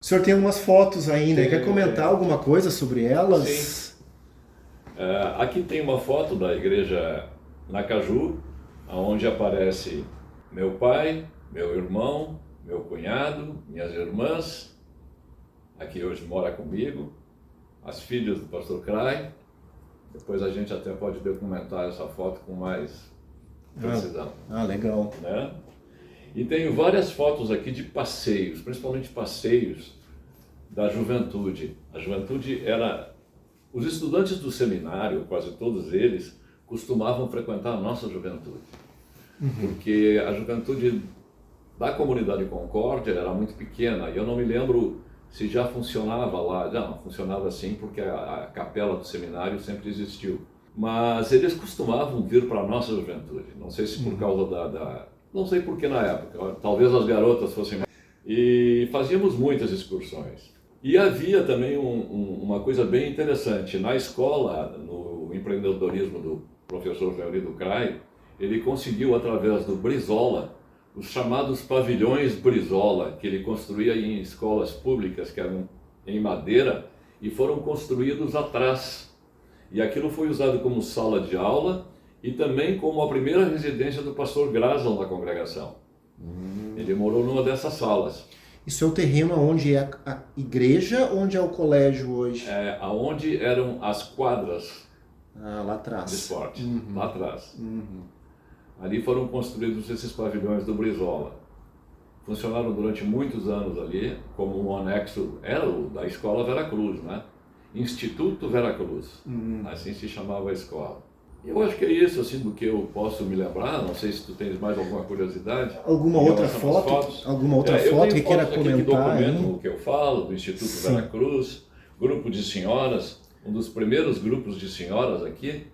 senhor tem algumas fotos aí, né? Quer comentar Tem. alguma coisa sobre elas? Sim. Aqui tem uma foto da igreja Nacaju, onde aparece meu pai, meu irmão, meu cunhado, minhas irmãs, aqui hoje mora comigo, as filhas do pastor Cray. Depois a gente até pode documentar essa foto com mais precisão. Legal. Né? E tenho várias fotos aqui de passeios, principalmente passeios da juventude. A juventude era... Os estudantes do seminário, quase todos eles, costumavam frequentar a nossa juventude. Porque a juventude da comunidade Concórdia era muito pequena, e eu não me lembro se já funcionava lá. Já não, funcionava sim, porque a capela do seminário sempre existiu. Mas eles costumavam vir para a nossa juventude, não sei se por causa não sei por que na época, talvez as garotas fossem mais... E fazíamos muitas excursões. E havia também uma coisa bem interessante. Na escola, no empreendedorismo do professor Leonido Cray, ele conseguiu, através do Brizola, os chamados pavilhões Brizola, que ele construía em escolas públicas, que eram em madeira, e foram construídos atrás. E aquilo foi usado como sala de aula e também como a primeira residência do pastor Grazel na congregação. Ele morou numa dessas salas. Isso é o terreno onde é a igreja, onde é o colégio hoje? Aonde eram as quadras lá atrás. de esporte, lá atrás. Ali foram construídos esses pavilhões do Brizola. Funcionaram durante muitos anos ali, como um anexo, era o da Escola Veracruz, né? Instituto Veracruz, assim se chamava a escola. Eu acho que é isso, assim, do que eu posso me lembrar. Não sei se tu tens mais alguma curiosidade. Alguma outra foto? Alguma outra foto que queira comentar? Que documentam o que eu falo, do Instituto Veracruz, grupo de senhoras, um dos primeiros grupos de senhoras aqui,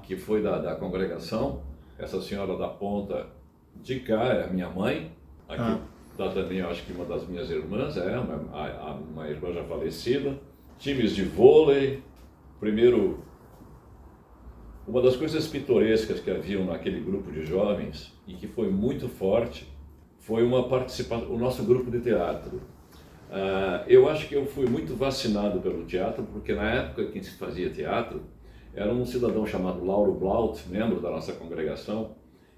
que foi da congregação. Essa senhora da ponta de cá é a minha mãe, aqui está também, eu acho que uma das minhas irmãs, uma irmã já falecida. Times de vôlei, primeiro... Uma das coisas pitorescas que haviam naquele grupo de jovens, e que foi muito forte, foi o nosso grupo de teatro. Eu acho que eu fui muito vacinado pelo teatro, porque na época que se fazia teatro, era um cidadão chamado Lauro Blaut, membro da nossa congregação,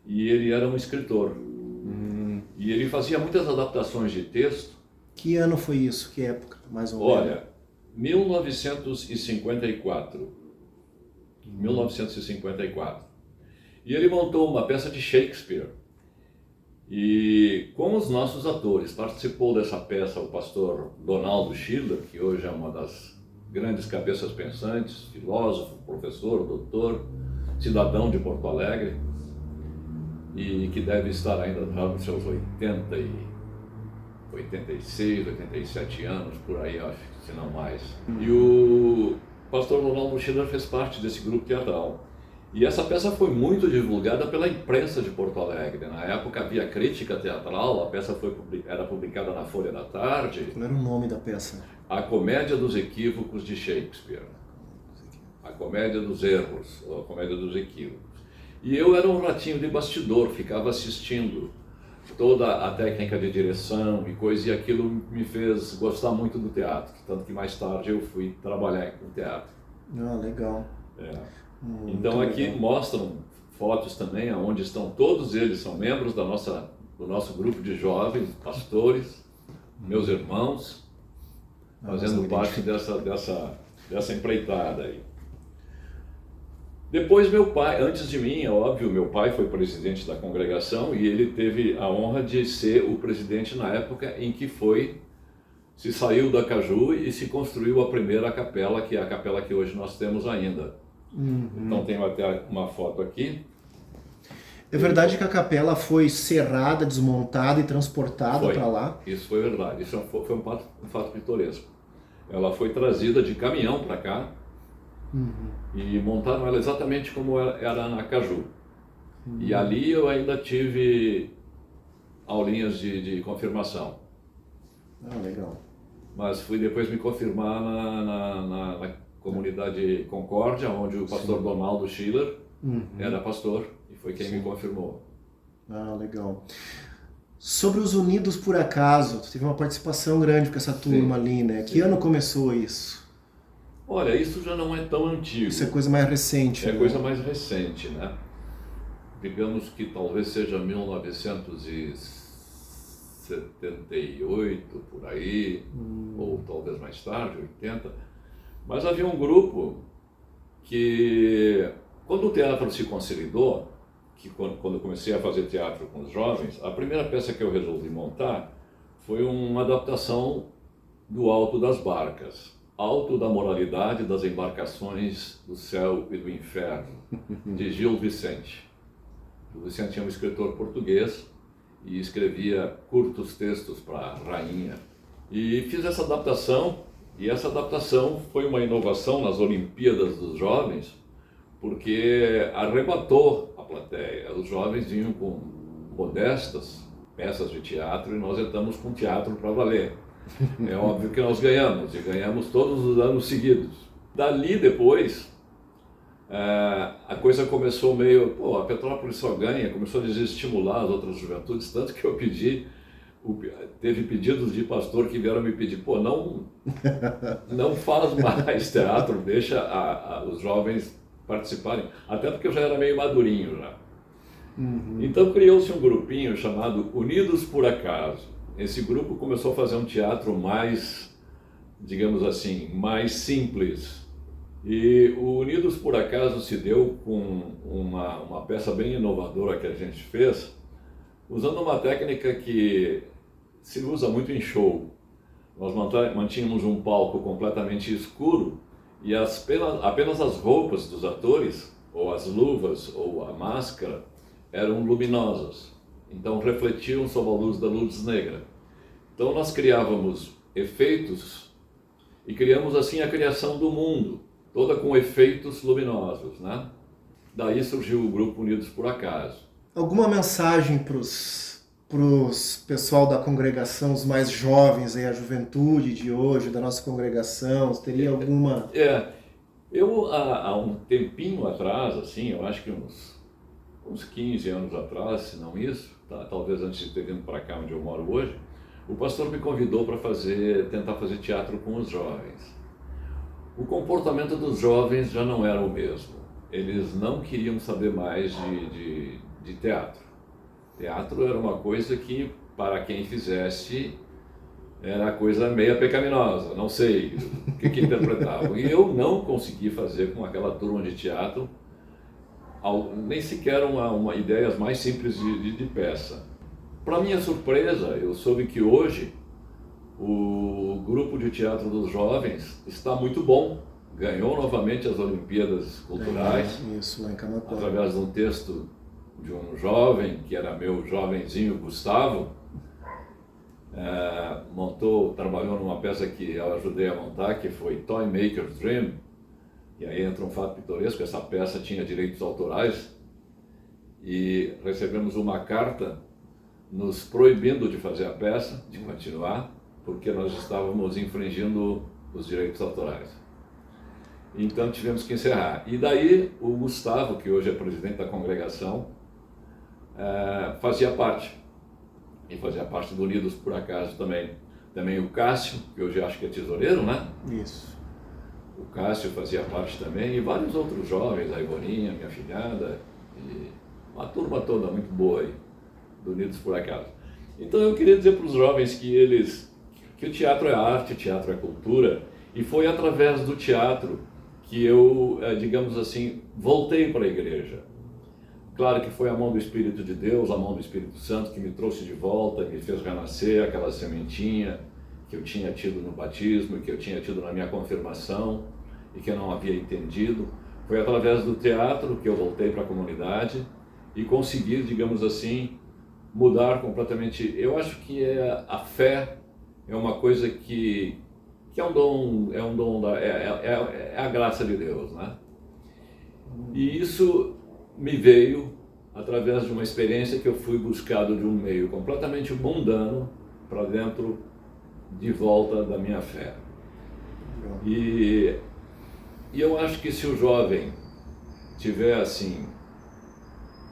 e ele era um escritor. E ele fazia muitas adaptações de texto. Que ano foi isso? Que época, mais ou menos? Olha, 1954. 1954. E ele montou uma peça de Shakespeare. E com os nossos atores, participou dessa peça o pastor Donaldo Schiller, que hoje é uma das grandes cabeças pensantes, filósofo, professor, doutor, cidadão de Porto Alegre, e que deve estar ainda nos seus 86, 87 anos, por aí, acho, se não mais. E o pastor Donaldo Schiller fez parte desse grupo teatral. E essa peça foi muito divulgada pela imprensa de Porto Alegre. Na época havia crítica teatral, a peça era publicada na Folha da Tarde. Qual era o nome da peça? A Comédia dos Equívocos de Shakespeare. A Comédia dos Erros, ou a Comédia dos Equívocos. E eu era um ratinho de bastidor, ficava assistindo toda a técnica de direção e coisa, e aquilo me fez gostar muito do teatro, tanto que mais tarde eu fui trabalhar com teatro. Legal. Então aqui mostram fotos também, onde estão todos eles, são membros do nosso grupo de jovens, pastores, meus irmãos, fazendo parte dessa empreitada aí. Depois meu pai, antes de mim, é óbvio, meu pai foi presidente da congregação e ele teve a honra de ser o presidente na época em que se saiu da Caju e se construiu a primeira capela, que é a capela que hoje nós temos ainda. Então tenho até uma foto aqui. É verdade que a capela foi cerrada, desmontada e transportada para lá? Isso foi verdade, isso foi um fato pitoresco. Ela foi trazida de caminhão para cá, e montaram ela exatamente como era na Caju. E ali eu ainda tive aulinhas de confirmação. Legal. Mas fui depois me confirmar na comunidade Concórdia, onde o pastor Donaldo Schiller era pastor, e foi quem me confirmou. Legal. Sobre os Unidos por Acaso, tu teve uma participação grande com essa turma Sim, ali, né? Que sim. ano começou isso? Olha, isso já não é tão Isso é antigo, coisa mais recente, é né? coisa mais recente, né? Digamos que talvez seja 1978, por aí, ou talvez mais tarde, 80. Mas havia um grupo que, quando o teatro se consolidou, que quando eu comecei a fazer teatro com os jovens, a primeira peça que eu resolvi montar foi uma adaptação do Alto das Barcas, Alto da Moralidade das Embarcações do Céu e do Inferno, de Gil Vicente. Gil Vicente é um escritor português e escrevia curtos textos para a rainha. E fiz essa adaptação, e essa adaptação foi uma inovação nas Olimpíadas dos Jovens, porque arrebatou a plateia. Os jovens vinham com modestas peças de teatro e nós entramos com teatro para valer. É óbvio que nós ganhamos, e ganhamos todos os anos seguidos. Dali depois, a coisa começou meio, pô, a Petrópolis só ganha, começou a desestimular as outras juventudes, tanto que eu pedi, teve pedidos de pastor que vieram me pedir, pô, não faz mais teatro, deixa os jovens participarem, até porque eu já era meio madurinho já. Então criou-se um grupinho chamado Unidos por Acaso. Esse grupo começou a fazer um teatro mais, digamos assim, mais simples. E o Unidos por Acaso se deu com uma peça bem inovadora que a gente fez, usando uma técnica que se usa muito em show. Nós mantínhamos um palco completamente escuro e apenas as roupas dos atores, ou as luvas, ou a máscara, eram luminosas. Então refletiam sob a luz da luz negra. Então nós criávamos efeitos e criamos assim a criação do mundo, toda com efeitos luminosos, né? Daí surgiu o grupo Unidos por Acaso. Alguma mensagem pros pessoal da congregação, os mais jovens, aí, a juventude de hoje, da nossa congregação? Teria alguma... Eu há um tempinho atrás, assim, eu acho que uns 15 anos atrás, se não isso, talvez antes de ter vindo para cá onde eu moro hoje, o pastor me convidou para tentar fazer teatro com os jovens. O comportamento dos jovens já não era o mesmo. Eles não queriam saber mais de teatro. Teatro era uma coisa que, para quem fizesse, era coisa meia pecaminosa, não sei o que interpretavam. E eu não consegui fazer com aquela turma de teatro nem sequer uma ideias mais simples de peça. Para minha surpresa, eu soube que hoje o grupo de teatro dos jovens está muito bom. Ganhou novamente as Olimpíadas Culturais. Isso, lá em Camaquã. Através de um texto de um jovem, que era meu jovenzinho Gustavo, trabalhou numa peça que eu ajudei a montar, que foi Toy Maker's Dream. E aí entra um fato pitoresco, essa peça tinha direitos autorais e recebemos uma carta nos proibindo de fazer a peça, de continuar, porque nós estávamos infringindo os direitos autorais. Então tivemos que encerrar. E daí o Gustavo, que hoje é presidente da congregação, fazia parte. E fazia parte do Unidos por Acaso também. Também o Cássio, que hoje acho que é tesoureiro, né? Isso. O Cássio fazia parte também, e vários outros jovens, a Ivoninha, minha filhada, e uma turma toda muito boa aí, do Unidos por Acaso. Então eu queria dizer para os jovens que o teatro é arte, o teatro é cultura, e foi através do teatro que eu, digamos assim, voltei para a igreja. Claro que foi a mão do Espírito de Deus, a mão do Espírito Santo que me trouxe de volta, me fez renascer aquela sementinha que eu tinha tido no batismo, que eu tinha tido na minha confirmação e que eu não havia entendido. Foi através do teatro que eu voltei para a comunidade e consegui, digamos assim, mudar completamente. Eu acho que a fé é uma coisa que é um dom, é a graça de Deus, né? E isso me veio através de uma experiência que eu fui buscado de um meio completamente mundano para dentro de volta da minha fé. E eu acho que se o jovem tiver assim,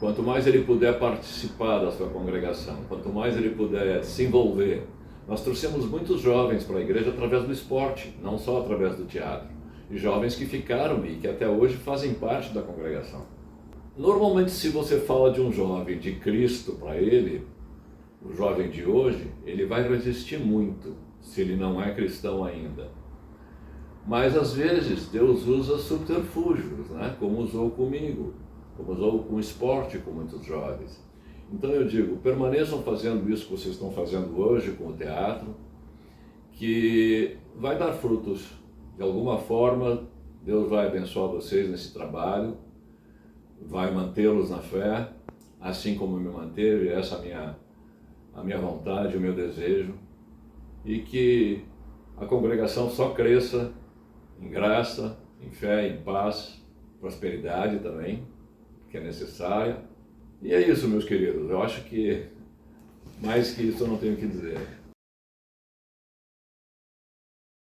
quanto mais ele puder participar da sua congregação, quanto mais ele puder se envolver. Nós trouxemos muitos jovens para a igreja através do esporte, não só através do teatro. E jovens que ficaram e que até hoje fazem parte da congregação. Normalmente, se você fala de um jovem de Cristo para ele, o jovem de hoje, ele vai resistir muito, se ele não é cristão ainda. Mas às vezes Deus usa subterfúgios, né? Como usou comigo, como usou com o esporte com muitos jovens. Então eu digo, permaneçam fazendo isso que vocês estão fazendo hoje com o teatro, que vai dar frutos. De alguma forma, Deus vai abençoar vocês nesse trabalho, vai mantê-los na fé, assim como me manteve, essa é a minha vontade, o meu desejo, e que a congregação só cresça em graça, em fé, em paz, prosperidade também, que é necessária. E é isso, meus queridos, eu acho que mais que isso eu não tenho o que dizer.